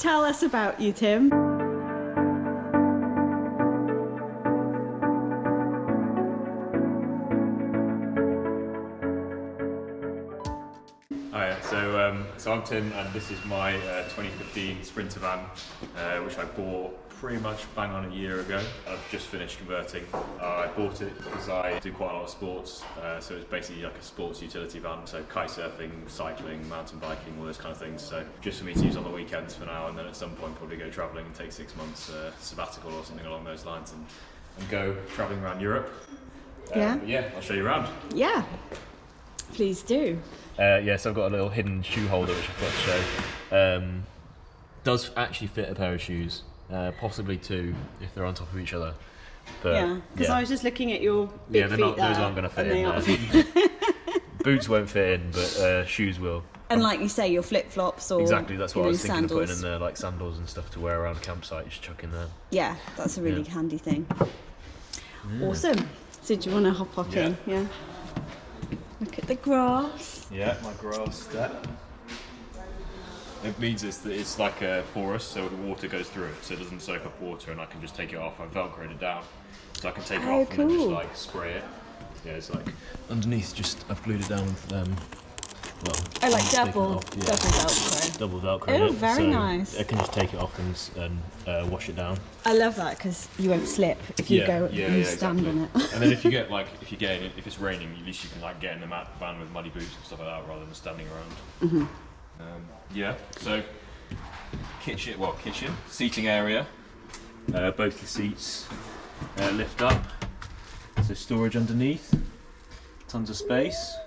Tell us about you, Tim. Hi, so I'm Tim, and this is my 2015 Sprinter van, which I bought pretty much bang on a year ago. I've just finished converting. I bought it because I do quite a lot of sports, so it's basically like a sports utility van, so kite surfing, cycling, mountain biking, all those kind of things. So just for me to use on the weekends for now, and then at some point probably go travelling and take 6 months sabbatical or something along those lines, and go travelling around Europe. Yeah. But yeah, I'll show you around. Yeah, please do. Yeah, so I've got a little hidden shoe holder which I thought to show. Does actually fit a pair of shoes, possibly two if they're on top of each other. But, yeah, because I was just looking at your big feet those there, aren't going to fit and in. Boots won't fit in, but shoes will. And like you say, your flip-flops or exactly, that's what I was thinking sandals. of putting in there, like sandals and stuff to wear around a campsite, just chuck in there. Yeah, that's a really handy thing. Awesome. So do you want to hop in? Yeah. Look at the grass. Yeah, my grass step. It means it's like porous, so the water goes through it, so it doesn't soak up water, and I can just take it off. I've velcroed it down, so I can take it off and then just like spray it. Yeah, it's like underneath. Just I've glued it down with I like double Velcro. Double Velcro. Oh, very nice. I can just take it off and wash it down. I love that because you won't slip if you stand on it. And then if it's raining, at least you can like get in the van with muddy boots and stuff like that, rather than standing around. Yeah. So kitchen, seating area. Both the seats lift up. So storage underneath. Tons of space.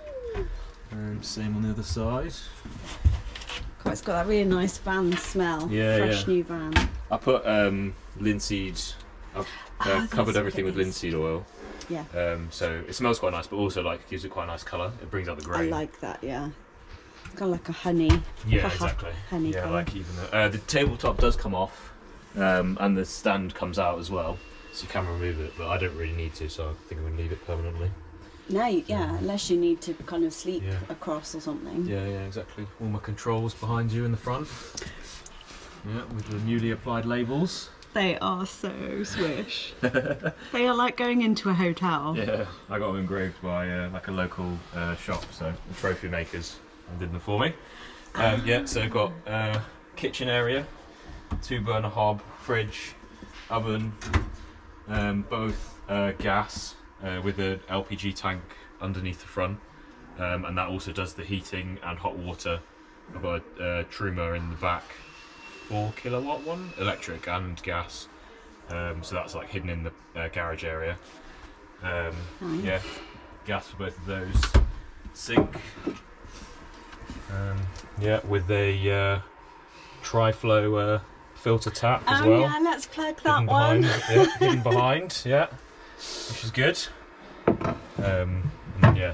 Same on the other side. God, it's got that really nice van smell. Fresh new van. I put linseed. I've covered everything with linseed oil. Yeah. So it smells quite nice, but also like gives it quite a nice colour. It brings out the grain. I like that. Yeah. Kind of like a honey. Yeah, exactly. Honey yeah, colour. like even the tabletop does come off, and the stand comes out as well, so you can remove it. But I don't really need to, so I think I'm going to leave it permanently. No, unless you need to kind of sleep across or something. Yeah, exactly. All my controls behind you in the front. Yeah, with the newly applied labels. They are so swish. They are like going into a hotel. Yeah, I got them engraved by like a local shop, so the trophy makers did them for me. So I've got kitchen area, 2-burner hob, fridge, oven, both gas. With an LPG tank underneath the front, and that also does the heating and hot water. I've got a Truma in the back, 4 kilowatt one, electric and gas, so that's like hidden in the garage area. Nice. Yeah, gas for both of those. Sink, with a tri-flow filter tap as well. Yeah, let's plug that one. Hidden behind, which is good.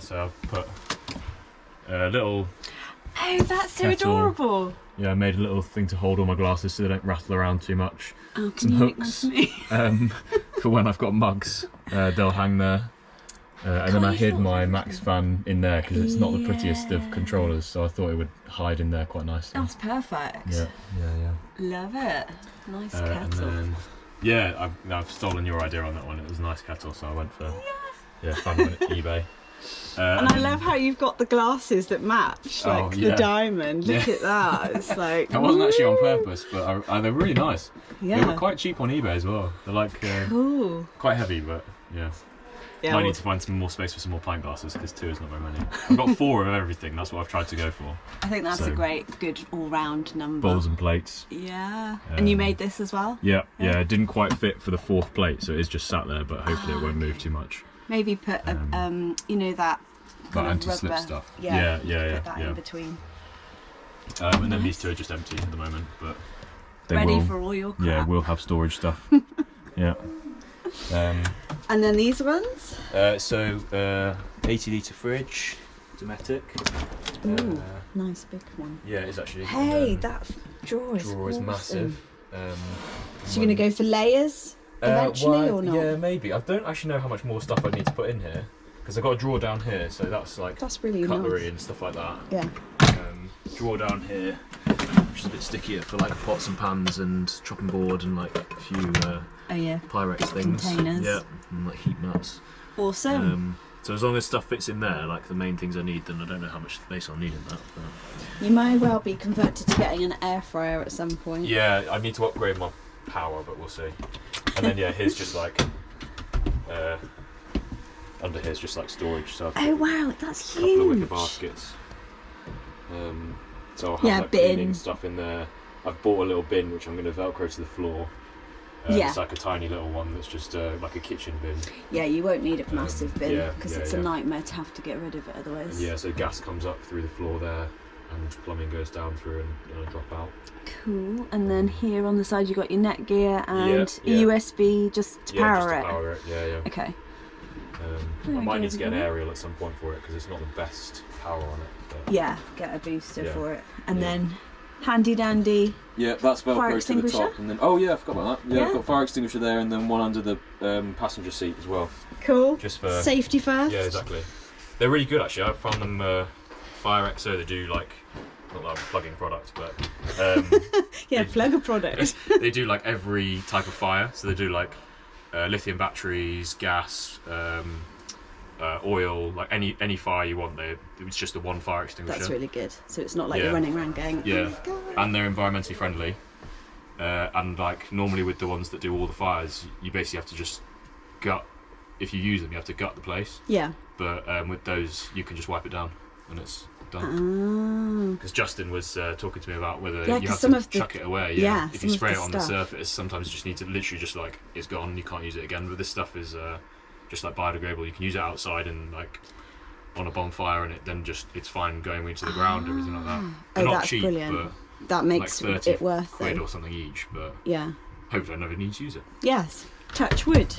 So I've put a little. Oh, that's so kettle. Adorable. Yeah, I made a little thing to hold all my glasses so they don't rattle around too much. Oh, can Some you hooks make me? for when I've got mugs. They'll hang there. And then I hid my Max fan in there because it's not the prettiest of controllers, so I thought it would hide in there quite nicely. That's perfect. Yeah. Love it. Nice kettle. And then, I've stolen your idea on that one. It was a nice kettle, so I went for found one at eBay. And I love how you've got the glasses that match, like the diamond. Look at that. It's like that wasn't actually on purpose, but they're really nice. Yeah. They were quite cheap on eBay as well. They're like cool. Quite heavy, but yeah. Yeah, I need to find some more space for some more pint glasses because 2 is not very many. I've got 4 of everything. That's what I've tried to go for. I think that's a good all-round number. Bowls and plates. Yeah. And you made this as well? Yeah. It didn't quite fit for the 4th plate, so it's just sat there. But hopefully it won't move too much. Maybe put that kind of anti-slip rubber stuff. Yeah. Put that in between. And then these 2 are just empty at the moment, but they ready for all your crap. Yeah, we'll have storage stuff. Yeah. And then these ones? 80-litre fridge, Dometic. Ooh, nice big one. Yeah, it's actually. Hey, that drawer is awesome. Massive. So you're going to go for layers eventually or not? Yeah, maybe. I don't actually know how much more stuff I need to put in here because I've got a drawer down here, so that's like really cutlery nice. And stuff like that. Yeah. Drawer down here, which is which is a bit stickier for like pots and pans and chopping board and like a few Pyrex things. Containers. Yeah, and like heat mats. Awesome. So as long as stuff fits in there, like the main things I need, then I don't know how much space I'll need in that. But... You may well be converted to getting an air fryer at some point. Yeah, I need to upgrade my power, but we'll see. And then here's just like under here's just like storage. So oh wow, that's huge. A couple of wicker baskets. So I'll have like cleaning stuff in there. I've bought a little bin which I'm going to velcro to the floor. It's like a tiny little one that's just like a kitchen bin. Yeah, you won't need a massive bin because it's a nightmare to have to get rid of it otherwise. Yeah, so gas comes up through the floor there and plumbing goes down through and drop out. Cool. And then here on the side you got your Netgear and a USB just to power it. Power it. Yeah. Okay. I might need to get an aerial at some point for it because it's not the best power on it. But yeah, get a booster for it. And then handy dandy. Yeah, that's Velcro to the top, and then I forgot about that. Yeah, I've got fire extinguisher there, and then one under the passenger seat as well. Cool. Just for safety first. Yeah, exactly. They're really good actually. I found them Fire Exo. They do like not that I'm plugging products, but plug a product. They do like every type of fire. So they do like lithium batteries, gas. Oil, like any fire you want, it's just the one fire extinguisher. That's really good. So it's not like you're running around going, and they're environmentally friendly. And like normally with the ones that do all the fires, you basically have to just gut. If you use them, you have to gut the place. Yeah. But with those, you can just wipe it down, and it's done. Because Justin was talking to me about whether you have to chuck it away. Yeah. If you spray it on the surface, sometimes you just need to literally just like it's gone. You can't use it again. But this stuff is. Just like biodegradable, you can use it outside and like on a bonfire, and it then it's fine going into the ground, everything like that. They're not that's cheap, brilliant. But that makes like it worth £30 it or something each. But yeah, hopefully I never need to use it. Yes, touch wood.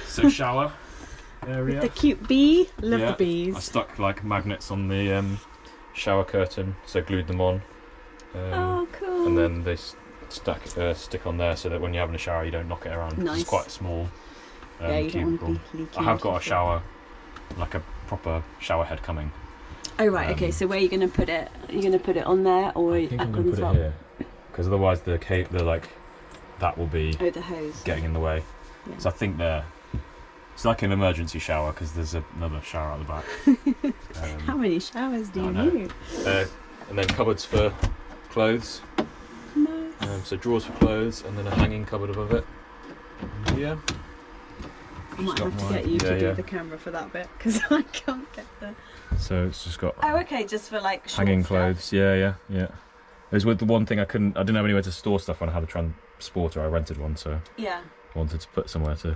So shower area. With the cute bee, love the bees. I stuck like magnets on the shower curtain, so glued them on. Oh, cool. And then they stick on there so that when you're having a shower, you don't knock it around. Nice. It's quite small. You cubicle. don't want to be leaking. I have got a shower, like a proper shower head coming. Oh right, okay. So where are you going to put it? Are you going to put it on there or I think I'm going to put it here, because otherwise the like that will be the hose getting in the way. Yeah. So I think it's like an emergency shower because there's another shower out the back. How many showers do you need? And then cupboards for clothes. Nice. So drawers for clothes, and then a hanging cupboard above it. Yeah. I might have to get you to do the camera for that bit because I can't get there. So it's just got. Oh, okay, just for like hanging clothes. Yeah. There's with the one thing I didn't have anywhere to store stuff when I had a transporter. I rented one, so I wanted to put somewhere to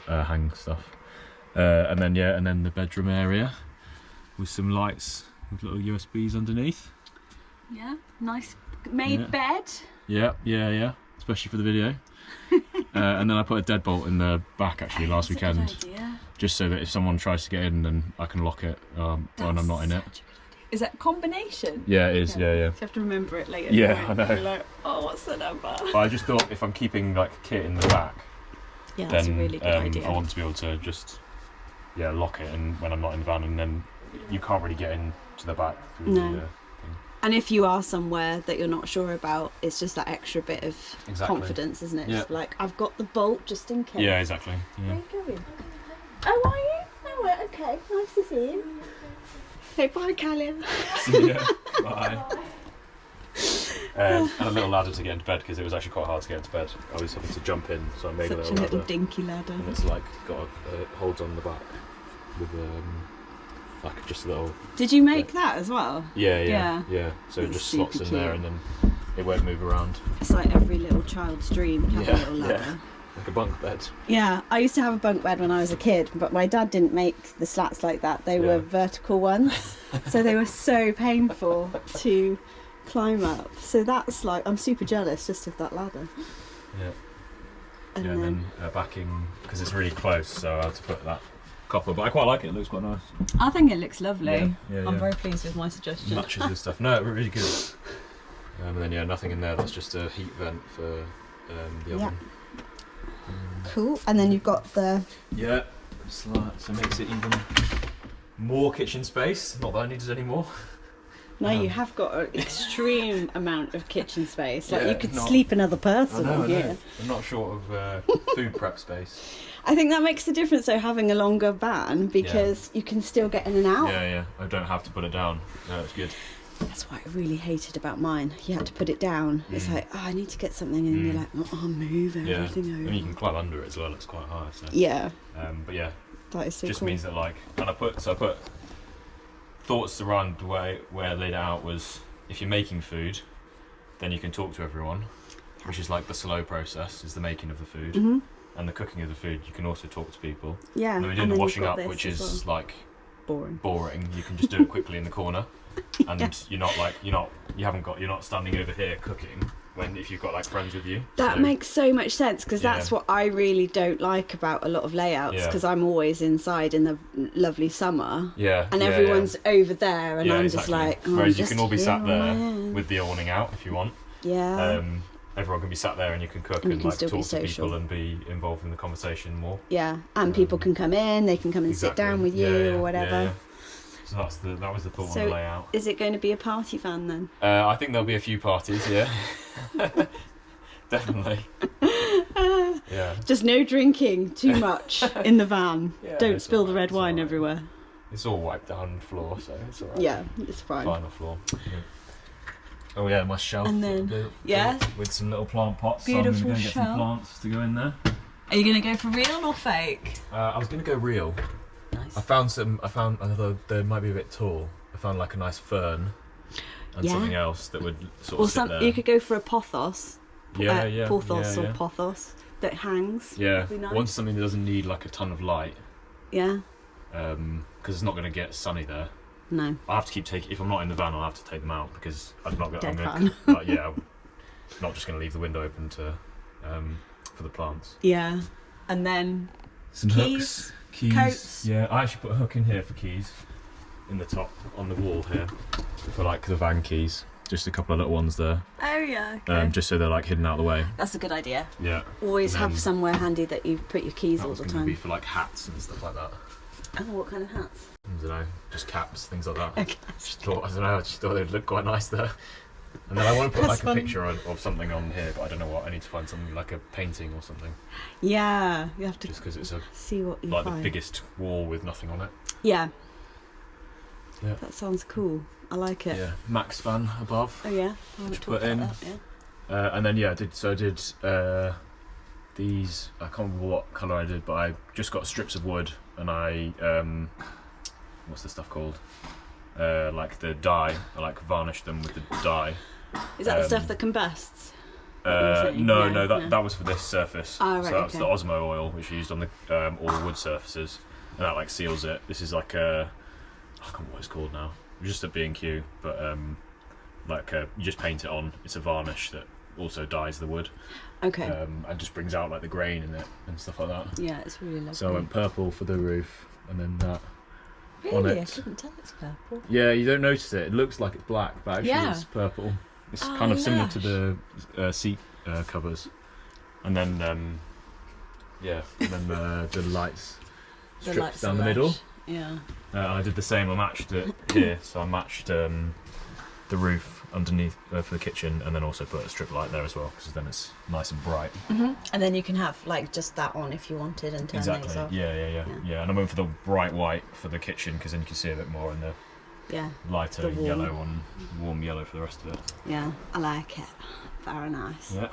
hang stuff. And then the bedroom area with some lights with little USBs underneath. Yeah, nice made bed. Yeah. Especially for the video. And then I put a deadbolt in the back actually last weekend, just so that if someone tries to get in, then I can lock it when I'm not in it. Is that a combination? Yeah, it is. Yeah. So you have to remember it later. Yeah, I know. You're like, what's the number? But I just thought if I'm keeping like kit in the back, that's a really good idea. I want to be able to just lock it, and when I'm not in the van, and then you can't really get into the back through the thing. And if you are somewhere that you're not sure about, it's just that extra bit of confidence, isn't it? Yeah. Like, I've got the bolt just in case. Yeah, exactly. Yeah. Where are you going? Oh, are you? Oh, well, okay. Nice to see you. Say bye, Callum. See ya. Bye. And a little ladder to get into bed because it was actually quite hard to get into bed. I was having to jump in, so I made a little ladder. Dinky ladder. And it's like got holds on the back with like just a little. Did you make that as well? Yeah. So it just slots in there, and then it won't move around. It's like every little child's dream to have a little ladder. Yeah. Like a bunk bed. Yeah, I used to have a bunk bed when I was a kid, but my dad didn't make the slats like that. They were vertical ones, so they were so painful to climb up. So that's like, I'm super jealous just of that ladder. Yeah. And then backing, because it's really close, so I had to put that copper, but I quite like it. It looks quite nice. I think it looks lovely. Yeah, I'm very pleased with my suggestion. Matches with stuff. No, really good. And then nothing in there. That's just a heat vent for the oven. Cool. And then you've got the slat, so it makes it even more kitchen space. Not that I need it anymore. Now you have got an extreme amount of kitchen space. Like Yeah, you could sleep another person on here. I'm not short of food prep space. I think that makes a difference though, having a longer van, because you can still get in and out. Yeah. I don't have to put it down. No, it's good. That's what I really hated about mine. You had to put it down. It's like, oh, I need to get something, and you're like, oh, I'll move everything over. I mean, you can climb under it as well. It's quite high. So. Yeah. But yeah, That is so just cool. means that like, and I put thoughts around the way where I laid it out was, if you're making food, then you can talk to everyone, which is like the slow process, is the making of the food. And the cooking of the food, you can also talk to people. Yeah. And then we're doing the washing up, which is like boring. You can just do it quickly in the corner, and you're not standing over here cooking if you've got like friends with you. That makes so much sense, because that's what I really don't like about a lot of layouts, because I'm always inside in the lovely summer. Yeah. And everyone's over there, and I'm just like, oh, whereas I'm you can all be sat there just with the awning out if you want. Yeah. Everyone can be sat there and you can cook And and you can like still talk be to social. people and be involved in the conversation more. Yeah, and people can come in, they can come and sit down with you or whatever. Yeah. So that was the thought on the layout. Is it going to be a party van then? I think there'll be a few parties, yeah. Definitely. Yeah. Just no drinking too much in the van. Yeah, Don't spill the alright, red it's wine alright. everywhere. It's all wiped down the floor, so it's alright. Yeah, it's fine. Final floor. Yeah. Oh yeah, my shelf. And then, with some little plant pots. Beautiful so I'm going to get some shelf. plants to go in there. Are you going to go for real or fake? I was going to go real. Nice. I found although they might be a bit tall, I found like a nice fern and something else that would sort of sit there. You could go for a pothos. Porthos yeah. or pothos that hangs. Yeah, That'd be nice. I want something that doesn't need like a ton of light, Yeah. because it's not going to get sunny there. No. I have to keep taking. If I'm not in the van, I'll have to take them out because I'm not going. Dead I'm not just going to leave the window open to for the plants. Yeah. And then Some keys, keys, coats. Yeah, I actually put a hook in here for keys, in the top on the wall here, for like the van keys. Just a couple of little ones there. Oh yeah. Okay. Just so they're like hidden out of the way. That's a good idea. Yeah. Always And have then somewhere handy that you put your keys That all was the going to time. be for like hats and stuff like that. Oh, what kind of hats? I don't know, just caps, things like that. Okay. I just thought they'd look quite nice there. And then I want to put That's like a fun. picture of something on here, but I don't know what. I need to find something like a painting or something. Yeah, you have to Just because it's see what you like find. the biggest wall with nothing on it. Yeah. Yeah. That sounds cool. I like it. Yeah, Max van above. Oh yeah. I haven't Which talked put in. about that, yeah. And then I did these. I can't remember what colour I did, but I just got strips of wood and I what's the stuff called? Like the dye. I like varnished them with the dye. Is that the stuff that combusts? No, No. that was for this surface. Oh, right, so that's the okay. Osmo oil, which is used on the all wood surfaces, and that like seals it. This is like I can't remember what it's called now. Just a B&Q, but you just paint it on. It's a varnish that also dyes the wood. Okay. And just brings out like the grain in it and stuff like that. Yeah, it's really lovely. So I went purple for the roof, and then that. really? on I it. couldn't tell it's purple. Yeah, you don't notice it. It looks like it's black, but actually it's purple. It's Oh, kind of similar lush. to the seat covers. And then, and then the lights The stripped lights down are the middle. lush. Yeah. I did the same. I matched it here, so I matched the roof underneath for the kitchen, and then also put a strip light there as well, because then it's nice and bright. And then you can have like just that on if you wanted and turn Exactly. those off. Yeah. And I went for the bright white for the kitchen, because then you can see a bit more, and the Yeah. lighter The warm. yellow on warm yellow for the rest of it. Yeah. I like it. Very nice. Yeah.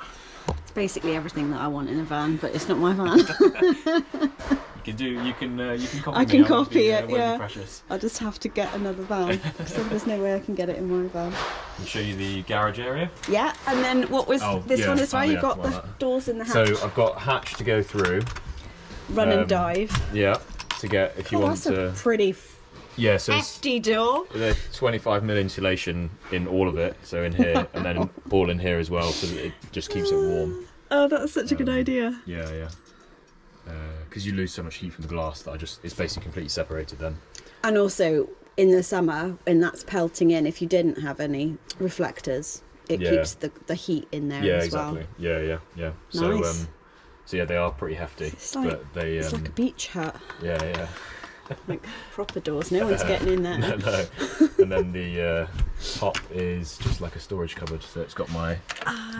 It's basically everything that I want in a van, but it's not my van. You can copy I me. can won't copy be, it, won't be yeah. precious. I just have to get another van. So there's no way I can get it in my van. I'll show you the garage area. Yeah, and then what was this one as well? You got the that. doors in the So hatch. I've got hatch to go through. Run and dive. Yeah, to get if you Oh, want that's to. a pretty Yeah, so it's hefty door. the 25mm insulation in all of it, so in here, and then all in here as well, so that it just keeps it warm. Oh, that's such a good idea. Yeah. Because you lose so much heat from the glass that it's basically completely separated then. And also in the summer, when that's pelting in, if you didn't have any reflectors, it Yeah. keeps the heat in there Yeah, as exactly. well. Yeah. Nice. So yeah, they are pretty hefty, It's like, but they it's like a beach hut, yeah. like proper doors. No one's getting in there. No. And then top is just like a storage cupboard, so it's got my.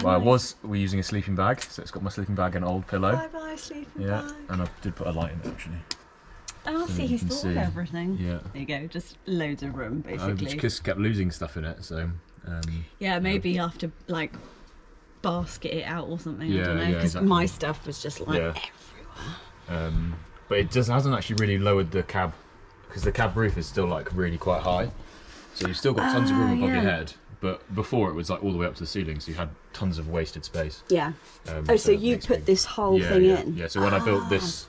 Nice. We're using a sleeping bag, so it's got my sleeping bag and old pillow. Bye sleeping bag. And I did put a light in it actually. Oh, So see, you he's can thought see. of everything. Yeah. There you go, just loads of room I basically. just kept losing stuff in it, so. Yeah, maybe you have to like basket it out or something. Yeah, I don't know, yeah, because exactly. my stuff was just like Yeah. everywhere. But it hasn't actually really lowered the cab, because the cab roof is still like really quite high, so you've still got tons of room above your head. But before it was like all the way up to the ceiling, so you had tons of wasted space. Yeah. So it you makes put me- this whole yeah, thing yeah, in. Yeah. So when I built this,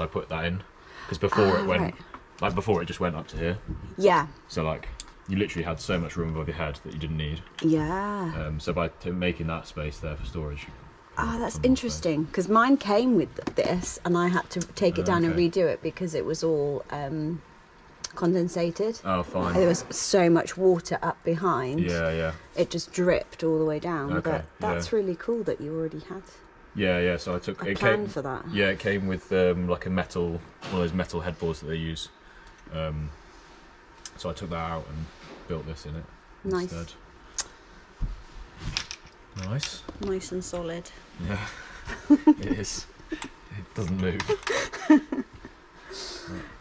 I put that in, because before it went, right. like before it just went up to here. Yeah. So like you literally had so much room above your head that you didn't need. Yeah. So by making that space there for storage. Oh, that's tons of interesting, because mine came with this and I had to take it down and Okay. redo it because it was all condensated. Oh, fine. There was so much water up behind. Yeah. It just dripped all the way down. Okay, But that's yeah. really cool that you already had Yeah. So I took a plan for that. Yeah, it came with like one of those metal headboards that they use. So I took that out and built this in it Nice. instead. Nice. Nice and solid. Yeah, it is. It doesn't move.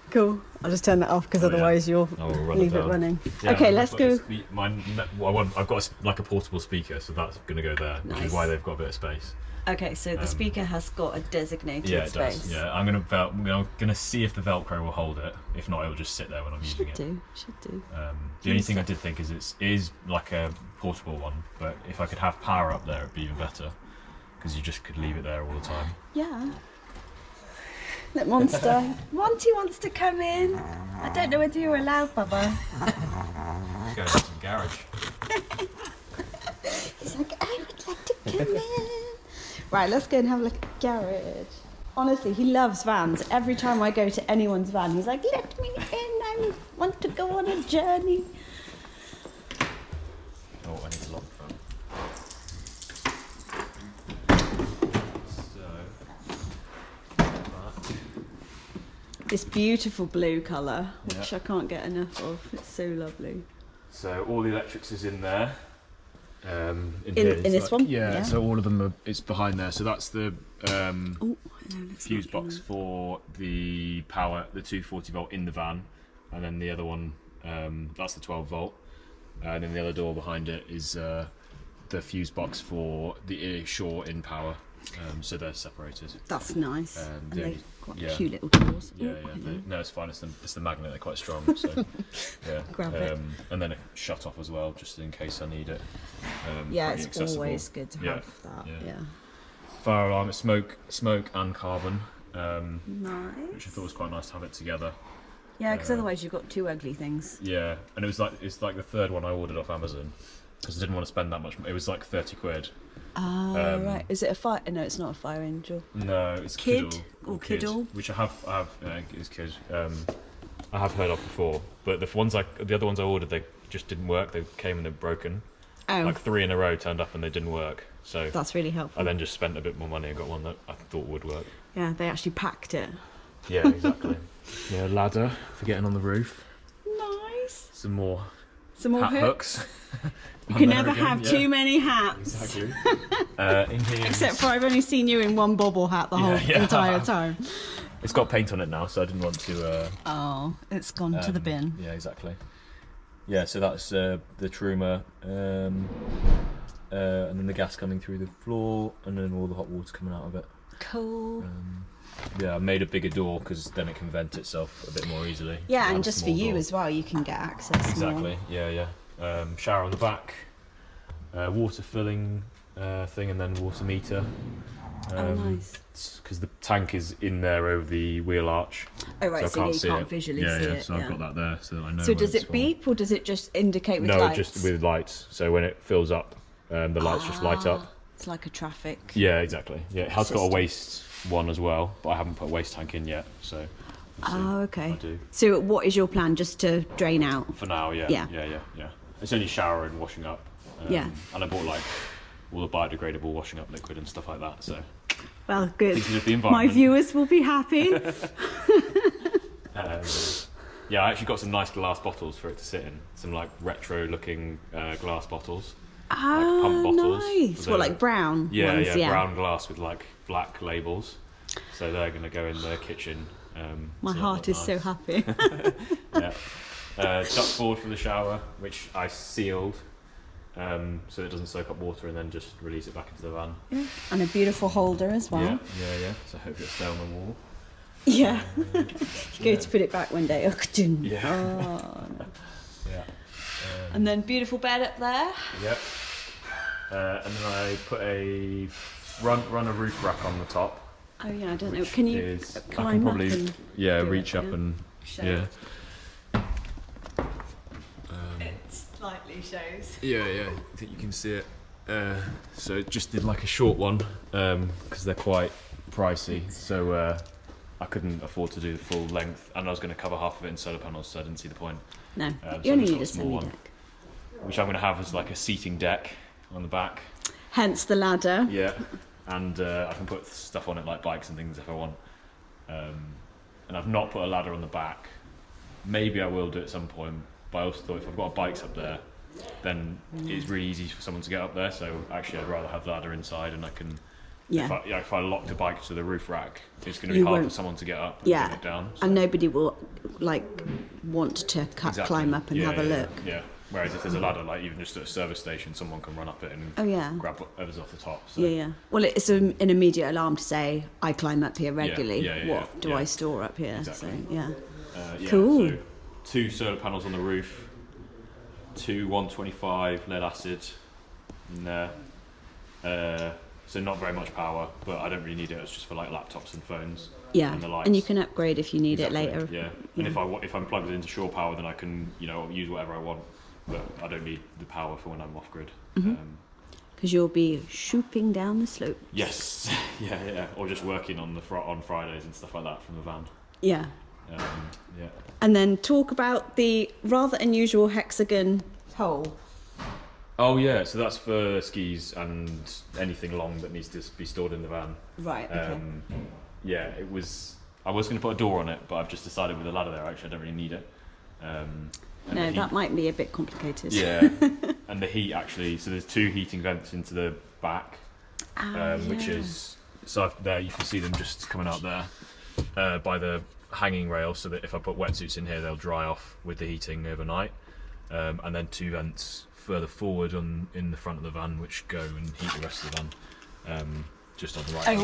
Cool. I'll just turn that off because Oh, yeah. otherwise you'll I will run leave it down. running. Yeah, Okay, I've let's got go. I've got like a portable speaker, so that's going to go there, which Nice. is why they've got a bit of space. Okay, so the speaker has got a designated Yeah, it space. does. Yeah, I'm gonna see if the Velcro will hold it. If not, it'll just sit there when I'm using it. Should do. The only thing I did think is it is like a portable one, but if I could have power up there, it'd be even better, because you just could leave it there all the time. Yeah. Look, Monster. Monty wants to come in. I don't know whether you're allowed, Bubba. Let's go into the garage. He's like, I would like to come in. Right, let's go and have a look at the garage. Honestly, he loves vans. Every time I go to anyone's van, he's like, let me in. I want to go on a journey. Oh, I need to lock the phone. This beautiful blue colour, which Yeah. I can't get enough of. It's so lovely. So all the electrics is in there. In this one? Yeah, Yeah. so all of them it's behind there. So that's the Oh, no, let's fuse not do box that. for the power, the 240 volt in the van, and then the other one, that's the 12 volt, and then the other door behind it is the fuse box for the shore in power. So they're separated. That's nice. And And the they've got yeah. cute little doors. Yeah, Oh, yeah. hello. No, it's fine. It's the magnet. They're quite strong. So yeah. Grab it. And then it shut off as well, just in case I need it. Yeah, pretty it's accessible. always good to Yeah, have that. yeah. Yeah. Fire alarm. It's smoke and carbon, Nice. which I thought was quite nice to have it together. Yeah, because otherwise you've got two ugly things. Yeah, and it's like the third one I ordered off Amazon because I didn't want to spend that much. It was like 30 quid. Ah, right. Is it a fire? No, it's not a fire angel. No, it's Kid Kiddle, or Kiddle? which I have. It's Kid. I have heard of before, but the other ones I ordered, they just didn't work. They came and they're broken. Oh, Like 3 in a row turned up and they didn't work. So that's really I helpful. then just spent a bit more money and got one that I thought would work. Yeah, they actually packed it. Yeah, exactly. Yeah, ladder for getting on the roof. Nice. Some more Some more hat hooks. hooks. You On can there never again, have yeah. too many hats. Exactly. In here, Except for I've only seen you in one bobble hat the whole Yeah. entire time. it's got paint on it now, so I didn't want to. Oh, it's gone to the bin. Yeah, exactly. Yeah, so that's the truma, and then the gas coming through the floor, and then all the hot water coming out of it. Cool. Yeah, I made a bigger door because then it can vent itself a bit more easily. Yeah, I have and a just for small you door. as well, you can get access Exactly. Yeah. Shower on the back, water filling thing, and then water meter. Oh, nice. Because the tank is in there over the wheel arch. Oh, right, so I can't you see can't it. visually yeah, see yeah. it. So I've got that there, so that I know. So when does it's it full. beep or does it just indicate with No, lights? just with lights. So when it fills up, the lights just light up. It's like a traffic. Yeah, exactly. Yeah, it has got a System. waste one as well, but I haven't put a waste tank in yet. So we'll see Oh, if okay. I do. So what is your plan? Just to drain out? For now, yeah. Yeah. Yeah. It's only showering, washing up. Yeah. And I bought like all the biodegradable washing up liquid and stuff like that. So Well, good. thinking of the My environment. viewers will be happy. Yeah, Yeah, I actually got some nice glass bottles for it to sit in. Some like retro looking glass bottles. Oh, like pump bottles. nice. What, like brown Yeah, ones? yeah, brown glass with like black labels. So they're going to go in the kitchen. My heart is so happy. Yeah. Duct board for the shower, which I sealed so it doesn't soak up water, and then just release it back into the van. Yeah. And a beautiful holder as well. Yeah. So hopefully it'll stay on the wall. Yeah. You go to put it back one day. Yeah. Oh, no. Yeah. And then beautiful bed up there. Yep. And then I put a run a roof rack on the top. Oh yeah, I don't know. Can you climb I can probably, up and reach up and show? yeah. It slightly shows. Yeah, I think you can see it. So just did like a short one because they're quite pricey. So I couldn't afford to do the full length, and I was going to cover half of it in solar panels, so I didn't see the point. No, so you only I just need got a small one, semi-deck. which I'm going to have as like a seating deck on the back. Hence the ladder. Yeah, and I can put stuff on it like bikes and things if I want. And I've not put a ladder on the back. Maybe I will do it at some point, but I also thought if I've got bikes up there, then it's really easy for someone to get up there. So actually, I'd rather have the ladder inside, and I can. Yeah. If I locked a bike to the roof rack, it's going to be hard for someone to get up and get it down. So. And nobody will like want to climb up and have a look. Yeah. Whereas if there's a ladder, like even just at a service station, someone can run up it and grab whatever's off the top. So. Yeah. Well, it's an immediate alarm to say I climb up here regularly. What do I store up here? Exactly. So yeah. Cool. So 2 solar panels on the roof, 2 125 lead acid in there. So not very much power, but I don't really need it. It's just for like laptops and phones. Yeah, and the lights. And you can upgrade if you need it later. Yeah, and if I'm plugged into shore power, then I can use whatever I want, but I don't need the power for when I'm off grid. Because you'll be shooping down the slope. Yes, yeah, or just working on Fridays and stuff like that from the van. Yeah. Yeah. And then talk about the rather unusual hexagon hole. Oh yeah, so that's for skis and anything long that needs to be stored in the van. Right. Okay. Yeah, it was. I was going to put a door on it, but I've just decided with the ladder there, actually, I don't really need it. No, that might be a bit complicated. Yeah, and the heat actually. So there's 2 heating vents into the back, which is there. You can see them just coming out there by the hanging rail, so that if I put wetsuits in here, they'll dry off with the heating overnight. And then 2 vents further forward in the front of the van, which go and heat the rest of the van, just on the right side.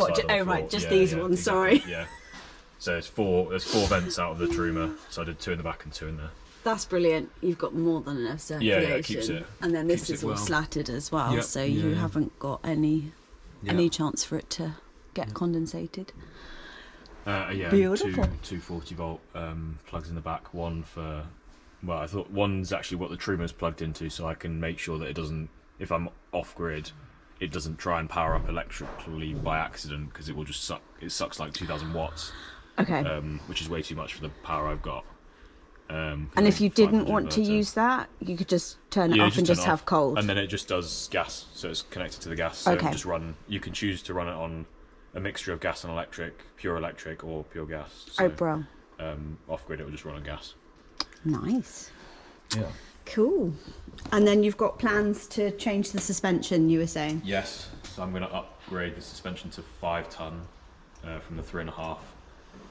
Just these ones. Exactly. Sorry. Yeah. So there's 4 vents out of the truma. So I did 2 in the back and 2 in there. That's brilliant. You've got more than enough circulation. Yeah, it keeps it. And then this is all slatted as well, Yep. so you haven't got any chance for it to get condensated. Beautiful. 2 40-volt plugs in the back. One for. Well, I thought one's actually what the truma is plugged into, so I can make sure that it doesn't, if I'm off grid, it doesn't try and power up electrically by accident, because it will just suck. It sucks like 2,000 watts. Okay. Which is way too much for the power I've got. And if you didn't want to use that, you could just turn it off and just have cold. And then it just does gas, so it's connected to the gas. So it'll just run. You can choose to run it on a mixture of gas and electric, pure electric or pure gas. So, bro. Off grid, it will just run on gas. Nice. Yeah. Cool. And then you've got plans to change the suspension, you were saying? Yes. So I'm going to upgrade the suspension to 5 ton from the 3.5,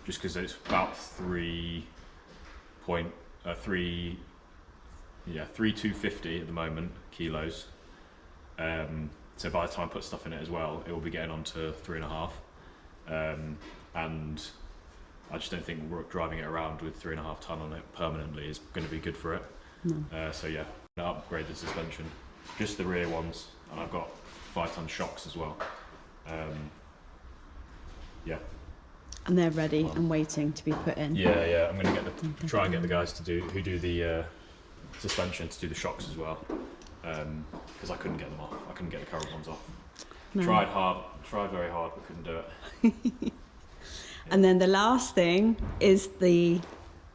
just because it's about 3,250 at the moment kilos. So by the time I put stuff in it as well, it will be getting on to 3.5. And I just don't think driving it around with 3.5 ton on it permanently is going to be good for it. No. So yeah, I'm going to upgrade the suspension, just the rear ones, and I've got 5 ton shocks as well. Yeah. And they're ready and waiting to be put in. Yeah. I'm going to try and get the guys who do the suspension to do the shocks as well, because I couldn't get them off. I couldn't get the current ones off. No. Tried very hard, but couldn't do it. And then the last thing is the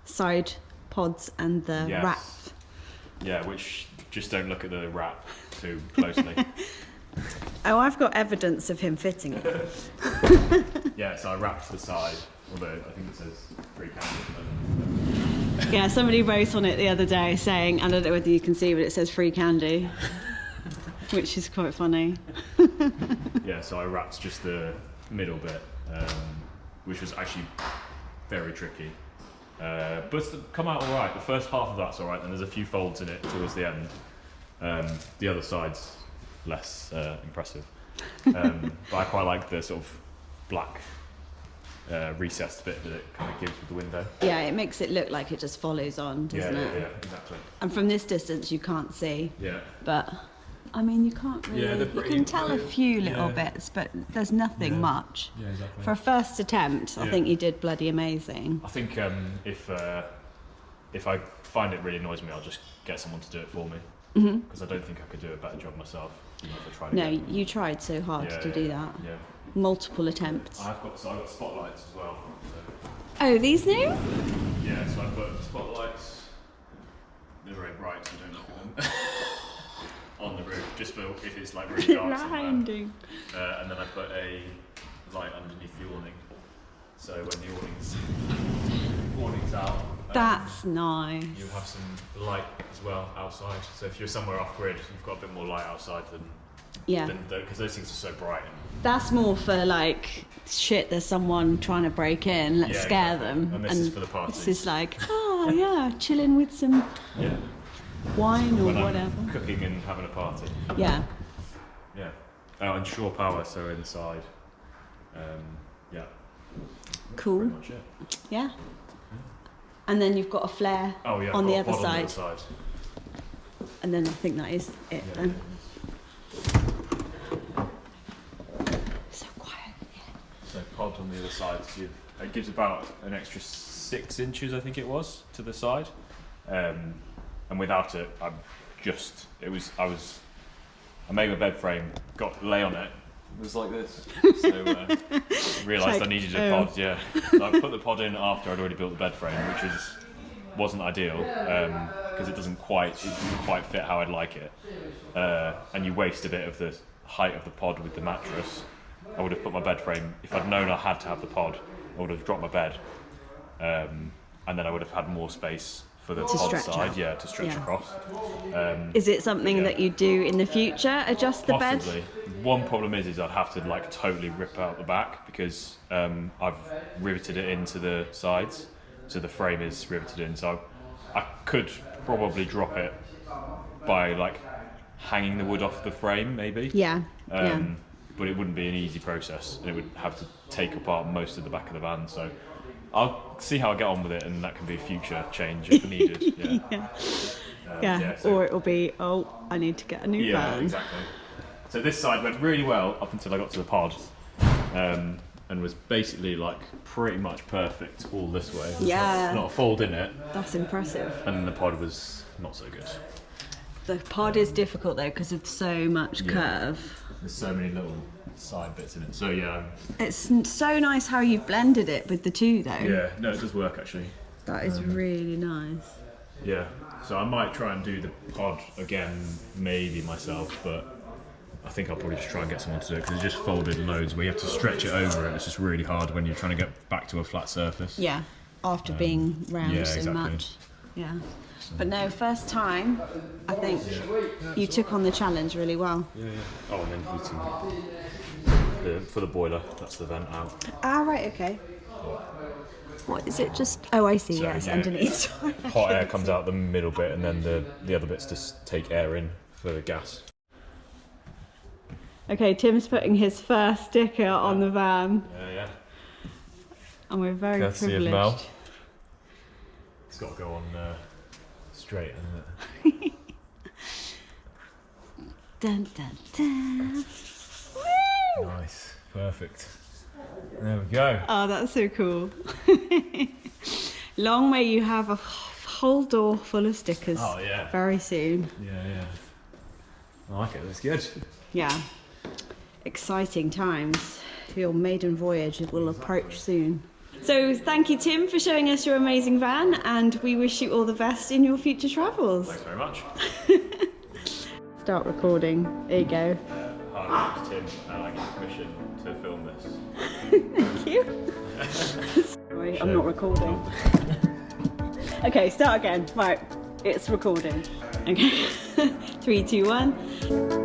side pods and the wrap. Yeah, which just don't look at the wrap too closely. Oh, I've got evidence of him fitting it. Yeah, so I wrapped the side, although I think it says 3 candles. Yeah, somebody wrote on it the other day saying, and I don't know whether you can see, but it says free candy, which is quite funny. Yeah, so I wrapped just the middle bit, which was actually very tricky. But it's come out all right. The first half of that's all right, and there's a few folds in it towards the end. The other side's less impressive. But I quite like the sort of black recessed bit that it kind of gives with the window. Yeah, it makes it look like it just follows on, doesn't it? Yeah, exactly. And from this distance you can't see. Yeah. But I mean, you can't really. Yeah, you can tell a few little bits, but there's nothing much. Yeah, exactly. For a first attempt, I think you did bloody amazing. I think if I find it really annoys me, I'll just get someone to do it for me. Because I don't think I could do a better job myself. Even if I tried again. You tried so hard to do that. Yeah. Multiple attempts. I've got spotlights as well. So. Oh, these new? Yeah, so I've got spotlights. They're very bright, so don't look at them. On the roof, just for if it's like really dark somewhere. And then I put a light underneath the awning, so when the awning's out, that's nice. You'll have some light as well outside. So if you're somewhere off grid, you've got a bit more light outside than because those things are so bright. That's more for like shit. There's someone trying to break in. Let's scare them. And this is for the party. This is like chilling with some wine or whatever. I'm cooking and having a party. Yeah. Yeah. Oh, and shore power, so inside. Yeah. Cool. Pretty much it. Yeah. And then you've got a flare on the other side. And then I think that is it then. So quiet. So pod on the other side, it gives about an extra 6 inches, I think it was, to the side. And without it, I made my bed frame, lay on it. It was like this. So realised I needed a pod. Yeah, so I put the pod in after I'd already built the bed frame, which wasn't ideal because it didn't quite fit how I'd like it. And you waste a bit of the height of the pod with the mattress. I would have put my bed frame. If I'd known I had to have the pod, I would have dropped my bed, and then I would have had more space for the pod side, to stretch across. Is it something that you do in the future? Adjust the possibly. bed? One problem is I'd have to like totally rip out the back because I've riveted it into the sides, so the frame is riveted in. So I could probably drop it by like hanging the wood off the frame, maybe. Yeah. But it wouldn't be an easy process, and it would have to take apart most of the back of the van. So I'll see how I get on with it, and that can be a future change if needed. Or it'll be, I need to get a new van. Yeah, exactly. So this side went really well up until I got to the pod, and was basically like pretty much perfect all this way. Yeah. Not a fold in it. That's impressive. And then the pod was not so good. The pod is difficult though because of so much curve. There's so many little side bits in it. So it's so nice how you've blended it with the two though. Yeah, no, it does work actually. That is really nice. Yeah, so I might try and do the pod again, maybe myself, but I think I'll probably just try and get someone to do it because it's just folded loads where you have to stretch it over and it's just really hard when you're trying to get back to a flat surface. Yeah, after being round so much. Yeah. But no, first time, I think you took on the challenge really well. Yeah. Oh, and then heating for the boiler, that's the vent out. Ah, right, okay. What is it? Just I see. So, yes, underneath. Hot air comes out the middle bit, and then the other bits just take air in for the gas. Okay, Tim's putting his first sticker on the van. Yeah. And we're very Courtesy privileged. of Mel. It's got to go on straight, hasn't it? Dun dun dun. Woo! Nice, perfect. There we go. Oh, that's so cool. Long may you have a whole door full of stickers. Oh yeah. Very soon. Yeah. I like it. That's good. Yeah. Exciting times. Your maiden voyage will approach soon. So thank you, Tim, for showing us your amazing van, and we wish you all the best in your future travels. Thanks very much. Start recording. There you go. Hi, my name's Tim, and I get permission to film this. Thank you. Sorry, I'm not recording. Okay, start again. Right, it's recording. Okay, 3, 2, 1.